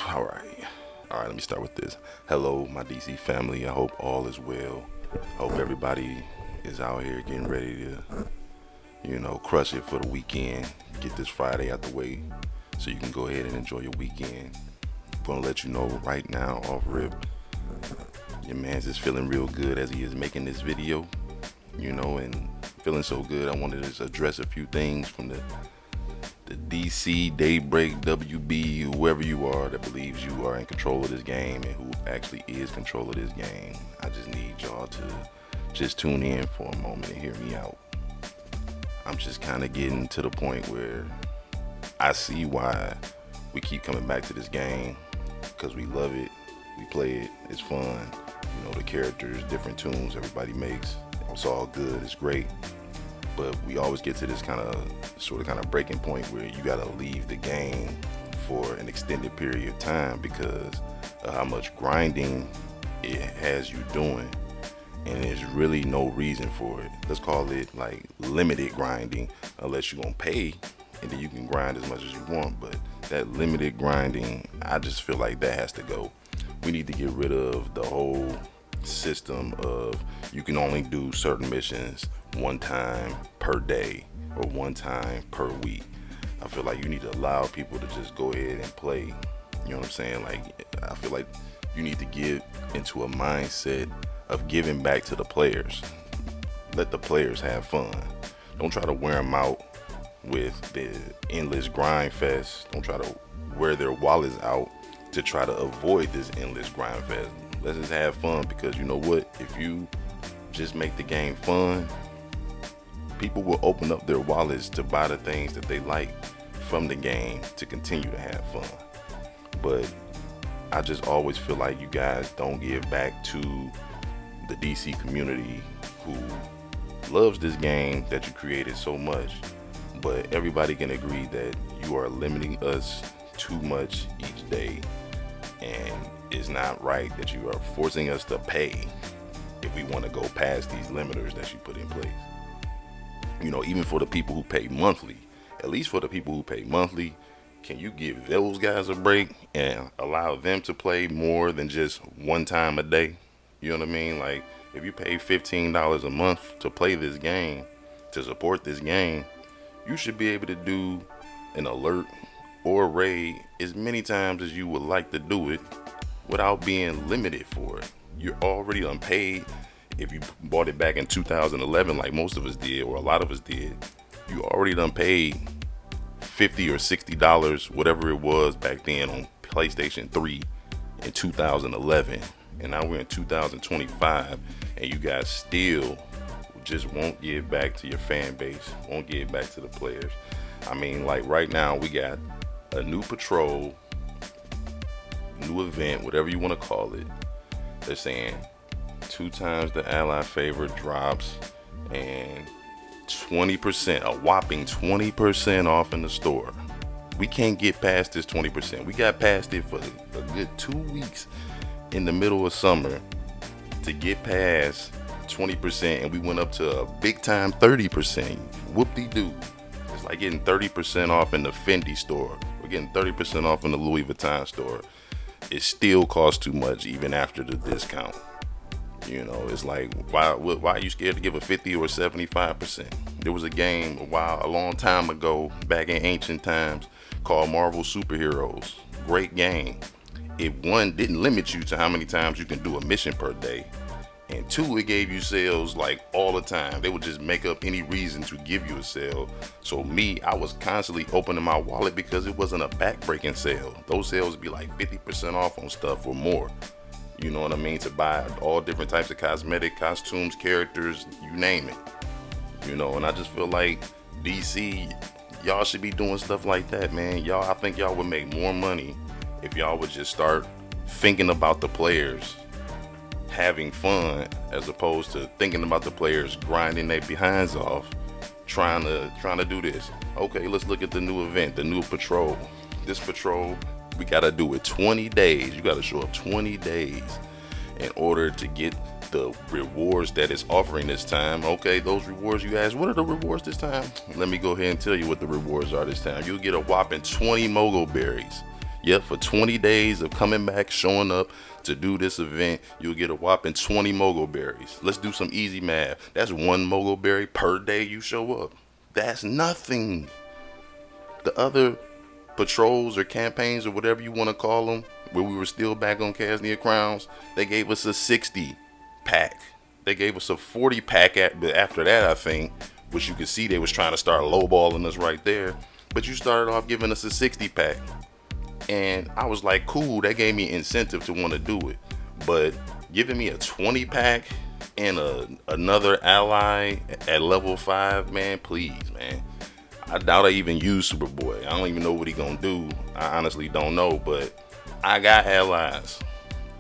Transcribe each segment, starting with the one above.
All right, let me start with this. Hello, my DC family. I hope all is well. Hope everybody is out here getting ready to, crush it for the weekend. Get this Friday out the way so you can go ahead and enjoy your weekend. I'm gonna let you know right now, off rip, your man's is feeling real good as he is making this video, and feeling so good. I wanted to just address a few things from the DC, Daybreak, WB, whoever you are that believes you are in control of this game and who actually is control of this game. I just need y'all to just tune in for a moment and hear me out. I'm just kind of getting to the point where I see why we keep coming back to this game, because we love it, we play it, it's fun. The characters, different tunes everybody makes, it's all good, it's great. But we always get to this kind of breaking point where you gotta leave the game for an extended period of time because of how much grinding it has you doing, and there's really no reason for it. Let's call it like limited grinding, unless you're gonna pay and then you can grind as much as you want. But that limited grinding, I just feel like that has to go. We need to get rid of the whole system of you can only do certain missions one time per day or one time per week. I feel like you need to allow people to just go ahead and play. You know what I'm saying? Like, I feel like you need to get into a mindset of giving back to the players. Let the players have fun. Don't try to wear them out with the endless grind fest. Don't try to wear their wallets out to try to avoid this endless grind fest. Let's just have fun, because you know what? If you just make the game fun, people will open up their wallets to buy the things that they like from the game to continue to have fun. But I just always feel like you guys don't give back to the DC community who loves this game that you created so much. But everybody can agree that you are limiting us too much each day, and it's not right that you are forcing us to pay if we want to go past these limiters that you put in place. Even for the people who pay monthly, at least for the people who pay monthly, can you give those guys a break and allow them to play more than just one time a day? You know what I mean? Like, if you pay $15 a month to play this game, to support this game, you should be able to do an alert or a raid as many times as you would like to do it without being limited for it. You're already unpaid. If you bought it back in 2011, like most of us did, or a lot of us did, you already done paid $50 or $60, whatever it was back then, on PlayStation 3 in 2011. And now we're in 2025, and you guys still just won't give back to your fan base, won't give back to the players. I mean, like right now, we got a new patrol, new event, whatever you want to call it. They're saying 2 times the ally favor drops and 20%, a whopping 20% off in the store. We can't get past this 20%. We got past it for a good 2 weeks in the middle of summer to get past 20%, and we went up to a big time 30%. Whoop-de-doo. It's like getting 30% off in the Fendi store. We're getting 30% off in the Louis Vuitton store. It still costs too much even after the discount. It's like, why are you scared to give a 50 or 75%? There was a game a long time ago, back in ancient times, called Marvel Superheroes. Great game. It, one, didn't limit you to how many times you can do a mission per day. And 2, it gave you sales like all the time. They would just make up any reason to give you a sale. So I was constantly opening my wallet because it wasn't a back-breaking sale. Those sales would be like 50% off on stuff or more. You know what I mean? To buy all different types of cosmetic, costumes, characters, you name it. And I just feel like DC, y'all should be doing stuff like that, man. I think y'all would make more money if y'all would just start thinking about the players having fun, as opposed to thinking about the players grinding their behinds off, trying to do this. Okay, let's look at the new event, the new patrol. This patrol, we gotta do it 20 days. You gotta show up 20 days in order to get the rewards that it's offering this time. Okay, those rewards, you ask, what are the rewards this time? Let me go ahead and tell you what the rewards are this time. You'll get a whopping 20 mogo berries. Yep, for 20 days of coming back, showing up to do this event, you'll get a whopping 20 mogul berries. Let's do some easy math. That's one mogul berry per day you show up. That's nothing. The other patrols or campaigns or whatever you want to call them, where we were still back on Casnia Crowns, they gave us a 60 pack. They gave us a 40 pack after that, I think, which you could see they was trying to start lowballing us right there. But you started off giving us a 60 pack. And I was like, cool, that gave me incentive to want to do it. But giving me a 20 pack and another ally at level 5, man, please, man. I doubt I even use Superboy. I don't even know what he gonna do. I honestly don't know, but I got allies.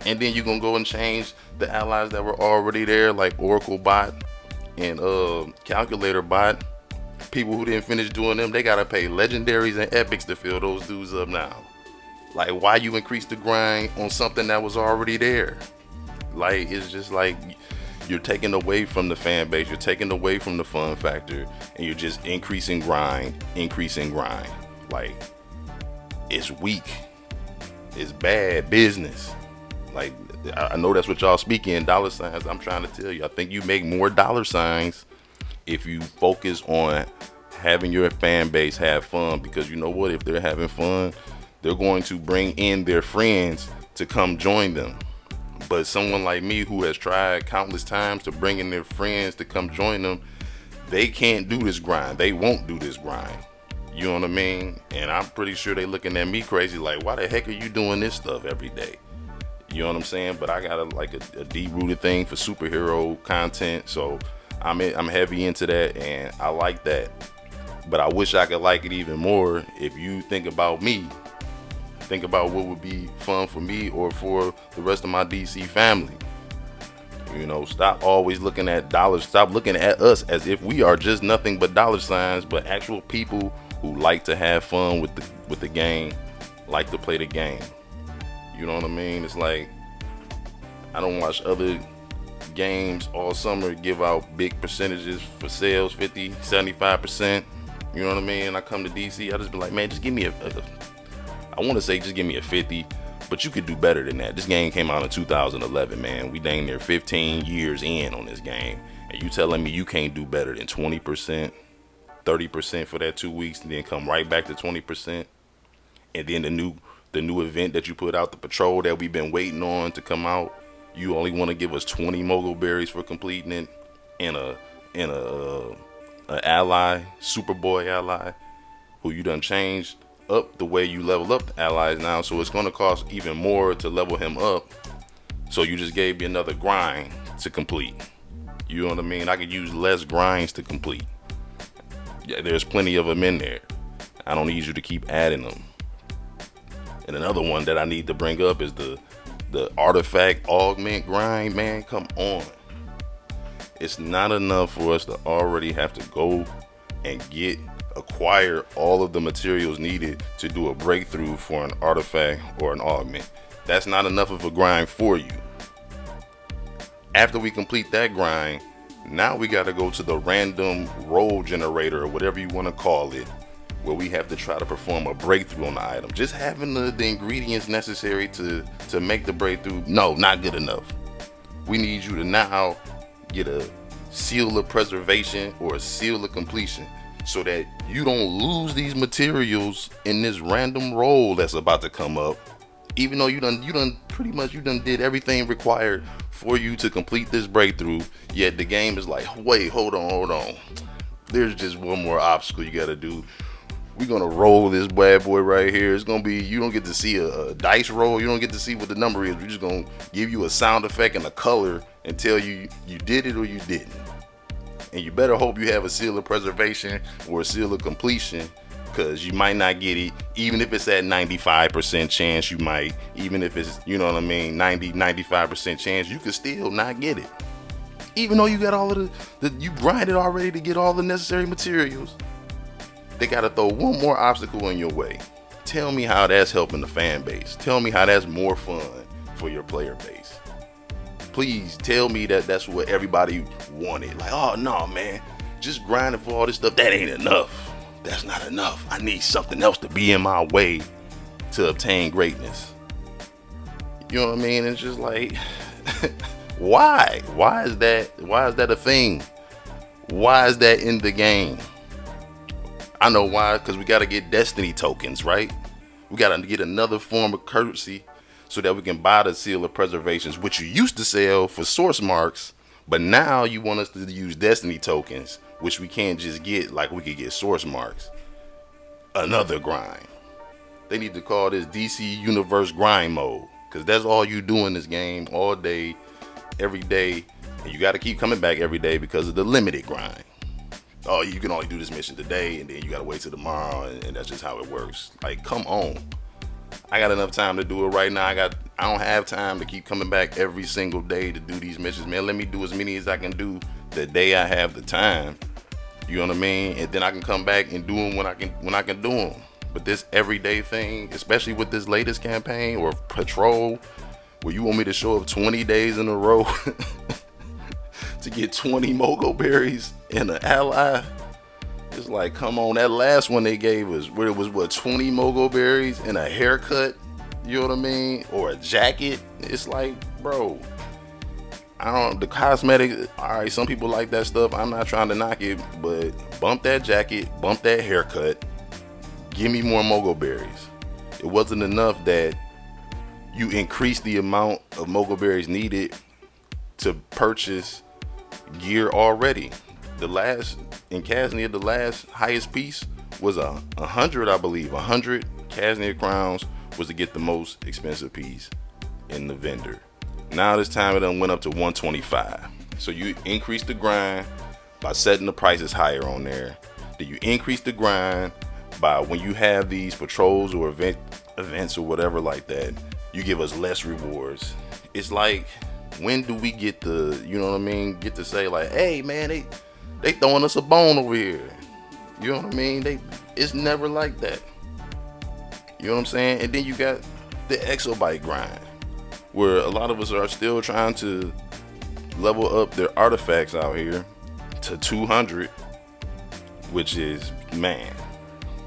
And then you're gonna go and change the allies that were already there, like Oracle Bot and Calculator Bot. People who didn't finish doing them, they gotta pay legendaries and epics to fill those dudes up now. Like, why you increase the grind on something that was already there? Like, it's just like you're taking away from the fan base, you're taking away from the fun factor, and you're just increasing grind. Like, it's weak. It's bad business. Like, I know that's what y'all speak in dollar signs. I'm trying to tell you, I think you make more dollar signs if you focus on having your fan base have fun, because you know what? If they're having fun, they're going to bring in their friends to come join them. But someone like me who has tried countless times to bring in their friends to come join them, they can't do this grind. They won't do this grind. You know what I mean? And I'm pretty sure they looking at me crazy like, why the heck are you doing this stuff every day? You know what I'm saying? But I got a deep-rooted thing for superhero content, so I'm heavy into that, and I like that. But I wish I could like it even more. If you think about me, think about what would be fun for me or for the rest of my DC family. You know, stop always looking at dollars. Stop looking at us as if we are just nothing but dollar signs, but actual people who like to have fun with the game, like to play the game. You know what I mean? It's like, I don't watch other games all summer give out big percentages for sales, 50, 75%. You know what I mean? I come to DC, I just be like, man, just give me I want to say just give me a 50, but you could do better than that. This game came out in 2011, man. We dang near 15 years in on this game. And you telling me you can't do better than 20%, 30% for that 2 weeks, and then come right back to 20%. And then the new event that you put out, the patrol that we've been waiting on to come out, you only want to give us 20 mogul berries for completing it, and a ally, Superboy ally, who you done changed up the way you level up the allies now, so it's going to cost even more to level him up. So you just gave me another grind to complete. You know what I mean? I could use less grinds to complete. Yeah, there's plenty of them in there. I don't need you to keep adding them. And another one that I need to bring up is the artifact augment grind. Man, come on. It's not enough for us to already have to go and acquire all of the materials needed to do a breakthrough for an artifact or an augment. That's not enough of a grind for you. After we complete that grind, now we got to go to the random roll generator, or whatever you want to call it, where we have to try to perform a breakthrough on the item. Just having the ingredients necessary to make the breakthrough, no, not good enough. We need you to now get a seal of preservation or a seal of completion, so that you don't lose these materials in this random roll that's about to come up. Even though you done did everything required for you to complete this breakthrough, yet the game is like, wait, hold on. There's just one more obstacle you gotta do. We're gonna roll this bad boy right here. It's gonna be, you don't get to see a dice roll. You don't get to see what the number is. We're just gonna give you a sound effect and a color and tell you did it or you didn't. And you better hope you have a seal of preservation or a seal of completion, because you might not get it. Even if it's at 95% chance, you might. Even if it's, you know what I mean, 95% chance, you could still not get it. Even though you got all of you grinded already to get all the necessary materials. They got to throw one more obstacle in your way. Tell me how that's helping the fan base. Tell me how that's more fun for your player base. Please tell me that that's what everybody wanted. Like, oh no, man, just grinding for all this stuff, that ain't enough. That's not enough. I need something else to be in my way to obtain greatness. You know what I mean? It's just like, why? Why is that a thing? Why is that in the game? I know why, because we got to get destiny tokens, right? We got to get another form of currency so that we can buy the seal of preservations, which you used to sell for source marks, but now you want us to use destiny tokens, which we can't just get like we could get source marks. Another grind. They need to call this DC Universe grind mode, because that's all you do in this game all day, every day, and you got to keep coming back every day because of the limited grind. Oh, you can only do this mission today, and then you gotta wait till tomorrow, and that's just how it works. Like, come on. I got enough time to do it right now. I don't have time to keep coming back every single day to do these missions, man. Let me do as many as I can do the day I have the time. You know what I mean? And then I can come back and do them when I can do them. But this everyday thing, especially with this latest campaign or patrol, where you want me to show up 20 days in a row to get 20 mogo berries and an ally. It's like, come on, that last one they gave us, where it was 20 mogo berries and a haircut, you know what I mean, or a jacket. It's like, bro, the cosmetic, all right, some people like that stuff. I'm not trying to knock it, but bump that jacket, bump that haircut, give me more mogo berries. It wasn't enough that you increased the amount of mogo berries needed to purchase gear already. The last in Casnia, the last highest piece was 100, I believe. 100 Casnia crowns was to get the most expensive piece in the vendor. Now this time it done went up to 125. So you increase the grind by setting the prices higher on there. Then you increase the grind by when you have these patrols or events or whatever like that, you give us less rewards. It's like, when do we get the, you know what I mean, get to say like, hey man, they throwing us a bone over here. You know what I mean? It's never like that. You know what I'm saying? And then you got the exobyte grind, where a lot of us are still trying to level up their artifacts out here to 200, which is, man,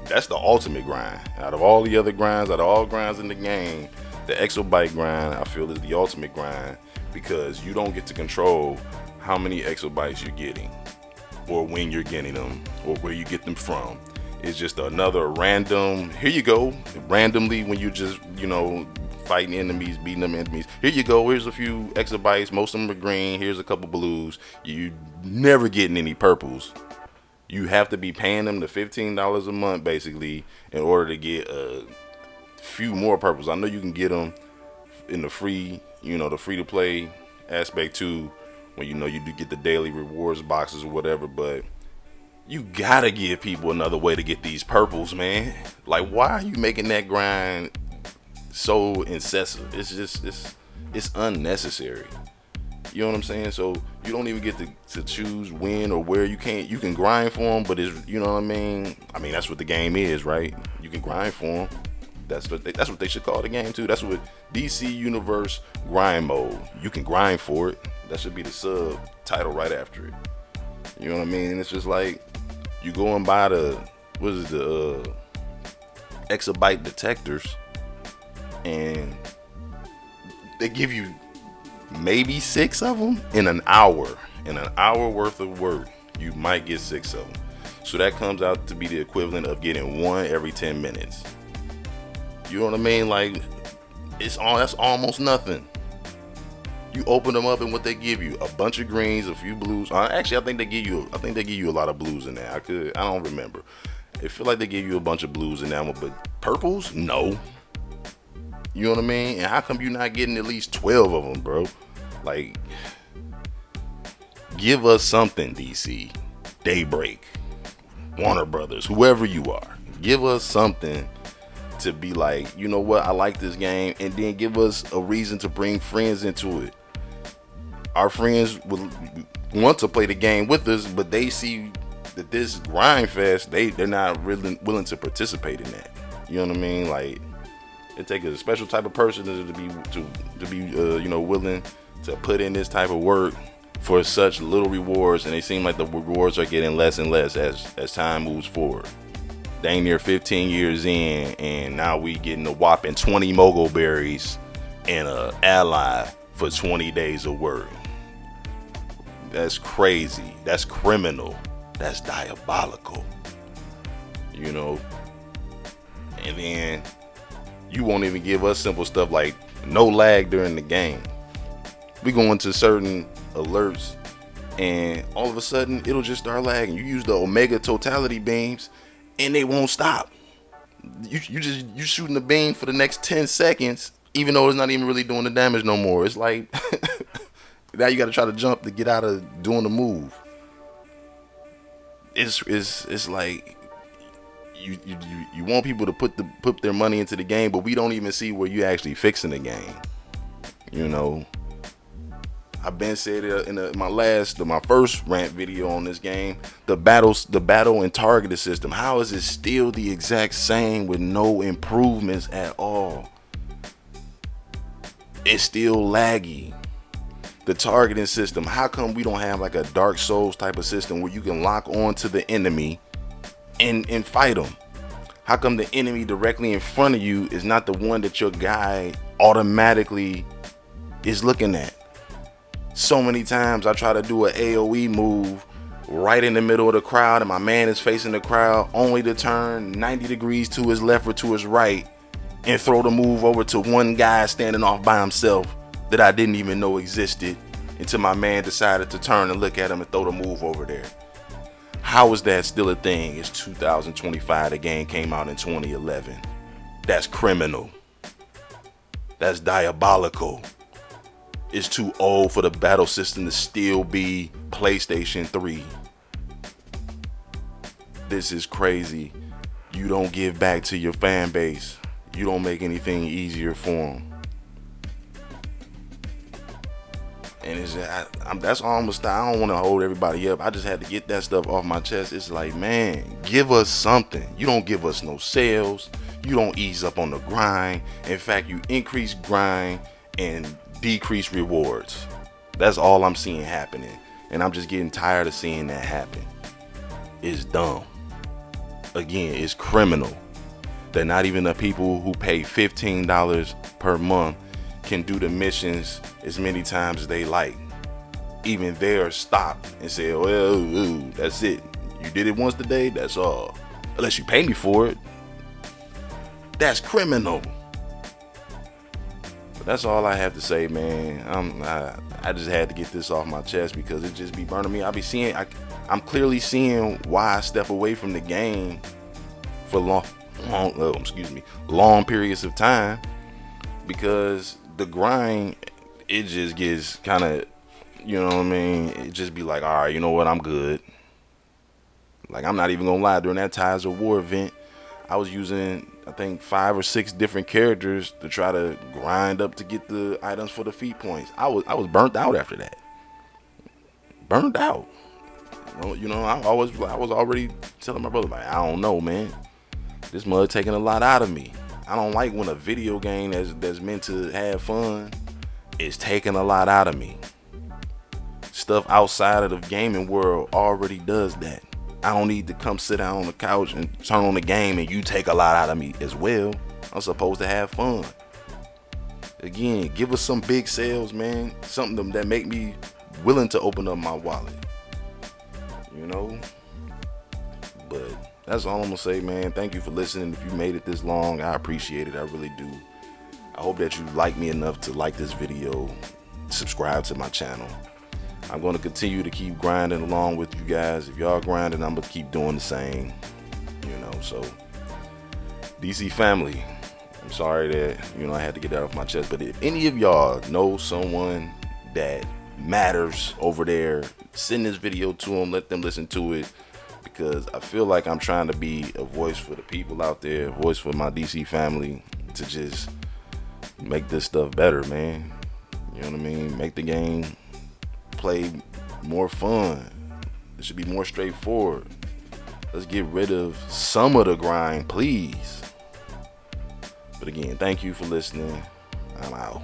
that's the ultimate grind. Out of all the other grinds, out of all grinds in the game, the exobyte grind, I feel, is the ultimate grind, because you don't get to control how many exobytes you're getting, or when you're getting them, or where you get them from. It's just another random, here you go, randomly when you just, fighting enemies, beating them enemies. Here you go, here's a few exobytes, most of them are green, here's a couple blues. You never getting any purples. You have to be paying them the $15 a month, basically, in order to get a few more purples. I know you can get them in the free, the free-to-play aspect too, when you do get the daily rewards boxes or whatever, but you gotta give people another way to get these purples, man. Like, why are you making that grind so incessant? It's just, it's unnecessary. You know what I'm saying? So you don't even get to choose when or where. You can grind for them, but it's, you know what I mean? I mean, that's what the game is, right? You can grind for them. That's what they should call the game too. That's what DC Universe grind mode. You can grind for it. That should be the subtitle right after it. You know what I mean? And it's just like, you go and buy the exabyte detectors, and they give you maybe 6 of them in an hour. In an hour worth of work, you might get 6 of them. So that comes out to be the equivalent of getting 1 every 10 minutes. You know what I mean? Like, that's almost nothing. You open them up, and what they give you, a bunch of greens, a few blues. Actually, I think they give you a lot of blues in there. I don't remember. It feel like they give you a bunch of blues in that one, but purples, no. You know what I mean? And how come you're not getting at least 12 of them, bro? Like, give us something, DC, Daybreak, Warner Brothers, whoever you are. Give us something to be like, you know what, I like this game, and then give us a reason to bring friends into it. Our friends will want to play the game with us, but they see that this grind fest, they're not really willing to participate in that. You know what I mean? Like, it takes a special type of person to be willing to put in this type of work for such little rewards, and they seem like the rewards are getting less and less as time moves forward. dang near 15 years in, and now we getting a whopping 20 mogul berries and a ally for 20 days of work. That's crazy. That's criminal. That's diabolical. You know? And then you won't even give us simple stuff like no lag during the game. We go into certain alerts and all of a sudden it'll just start lagging. You use the Omega totality beams and they won't stop. You shooting the beam for the next 10 seconds, even though it's not even really doing the damage no more. It's like now you got to try to jump to get out of doing the move. It's like you want people to put their money into the game, but we don't even see where you actually fixing the game. You know, I've been said it in my first rant video on this game. The battle and targeted system. How is it still the exact same with no improvements at all? It's still laggy. The targeting system. How come we don't have like a Dark Souls type of system where you can lock on to the enemy and fight them? How come the enemy directly in front of you is not the one that your guy automatically is looking at? So many times I try to do an AoE move right in the middle of the crowd and my man is facing the crowd, only to turn 90 degrees to his left or to his right and throw the move over to one guy standing off by himself that I didn't even know existed until my man decided to turn and look at him and throw the move over there. How is that still a thing? It's 2025. The game came out in 2011. That's criminal. That's diabolical. It's too old for the battle system to still be PlayStation 3. This is crazy. You don't give back to your fan base. You don't make anything easier for them. And that's almost, I don't want to hold everybody up. I just had to get that stuff off my chest. It's like, man, give us something. You don't give us no sales. You don't ease up on the grind. In fact, you increase grind and decrease rewards. That's all I'm seeing happening. And I'm just getting tired of seeing that happen. It's dumb. Again, it's criminal that not even the people who pay $15 per month can do the missions as many times as they like. Even there, stop and say, well, that's it. You did it once today, that's all. Unless you pay me for it. That's criminal. But that's all I have to say, man. I just had to get this off my chest because it just be burning me. I'm clearly seeing why I step away from the game for long periods of time, because the grind, it just gets kind of, you know what I mean? It just be like, all right, you know what? I'm good. Like, I'm not even gonna lie. During that Ties of War event, I was using, I think, 5 or 6 different characters to try to grind up to get the items for the feat points. I was burnt out after that. Burned out. You know, I was already telling my brother, like, I don't know, man. This mud taking a lot out of me. I don't like when a video game that's meant to have fun is taking a lot out of me. Stuff outside of the gaming world already does that. I don't need to come sit down on the couch and turn on the game and you take a lot out of me as well. I'm supposed to have fun. Again, give us some big sales, man. Something that make me willing to open up my wallet. You know? But that's all I'm gonna say, man. Thank you for listening. If you made it this long, I appreciate it. I really do. I hope that you like me enough to like this video, subscribe to my channel. I'm going to continue to keep grinding along with you guys. If y'all grinding, I'm going to keep doing the same. You know, so DC family, I'm sorry that, I had to get that off my chest. But if any of y'all know someone that matters over there, send this video to them. Let them listen to it. Because I feel like I'm trying to be a voice for the people out there, a voice for my DC family, to just make this stuff better, man. You know what I mean? Make the game play more fun. It should be more straightforward. Let's get rid of some of the grind, please. But again, thank you for listening. I'm out.